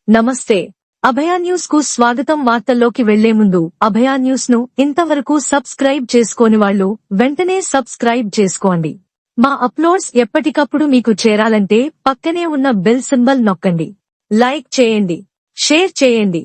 నమస్తే. అభయ న్యూస్ కు స్వాగతం. వార్తల్లోకి వెళ్లే ముందు అభయ న్యూస్ ను ఇంతవరకు సబ్స్క్రైబ్ చేసుకోని వాళ్ళు వెంటనే సబ్స్క్రైబ్ చేసుకోండి. మా అప్లోడ్స్ ఎప్పటికప్పుడు మీకు చేరాలంటే పక్కనే ఉన్న బెల్ సింబల్ నొక్కండి. లైక్ చేయండి, షేర్ చేయండి.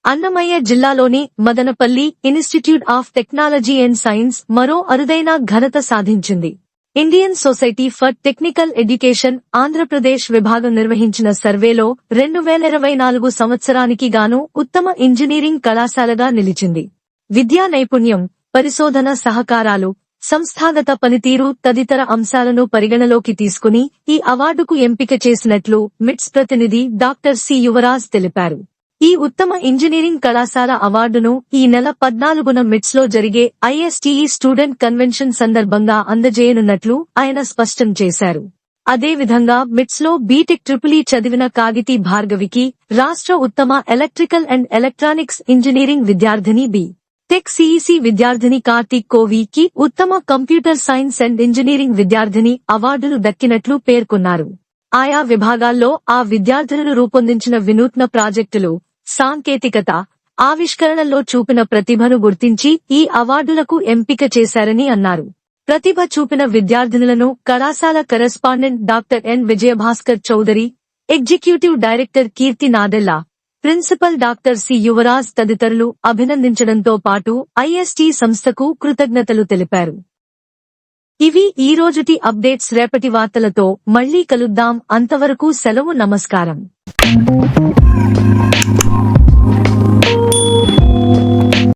అన్నమయ్య జిల్లాలోని Madanapalle institute of technology and science మరో అరుదైన ఘనత సాధించింది. Indian society for technical education Andhra Pradesh విభాగం నిర్వహించిన సర్వేలో 2024 సంవత్సరానికి గాను ఉత్తమ ఇంజనీరింగ్ కళాశాలగా నిలిచింది. విద్యా నైపుణ్యం, పరిశోధన సహకారాలు, సంస్థాగత పనితీరు తదితర అంశాలను పరిగణలోకి తీసుకుని ఈ అవార్డుకు ఎంపిక చేసినట్లు మిట్స్ ప్రతినిధి డాక్టర్ సి యువరాజ్ తెలిపారు. ఈ ఉత్తమ ఇంజనీరింగ్ కళాశాల అవార్డును ఈ నెల 14న మిట్స్ లో జరిగే ఐఎస్టీఈ స్టూడెంట్ కన్వెన్షన్ సందర్భంగా అందజేయనున్నట్లు ఆయన స్పష్టం చేశారు. అదేవిధంగా మిట్స్ లో బీటెక్ ట్రిపుల్ చదివిన కాగితి భార్గవికి, రాష్ట్ర ఉత్తమ ఎలక్ట్రికల్ అండ్ ఎలక్ట్రానిక్స్ ఇంజనీరింగ్ విద్యార్థిని బి. టెక్ సిఇసి విద్యార్థిని కార్తీక్ కోవికి ఉత్తమ కంప్యూటర్ సైన్స్ అండ్ ఇంజనీరింగ్ విద్యార్థిని అవార్డులు దక్కినట్లు పేర్కొన్నారు. ఆయా విభాగాల్లో ఆ విద్యార్థులను రూపొందించిన వినూత్న ప్రాజెక్టులు, సాంకేతికత, ఆవిష్కరణల్లో చూపిన ప్రతిభను గుర్తించి ఈ అవార్డులకు ఎంపిక చేశారని అన్నారు. ప్రతిభ చూపిన విద్యార్థినులను కళాశాల correspondent doctor N Vijayabhaskar Chowdary, executive director Keerthi Nadella, principal doctor C Yuvaraj తదితరులు అభినందించడంతో పాటు ఐఎస్టీ సంస్థకు కృతజ్ఞతలు తెలిపారు. ఇవి ఈ రోజుటి అప్డేట్స్. రేపటి వార్తలతో మళ్లీ కలుద్దాం. అంతవరకు సెలవు. నమస్కారం.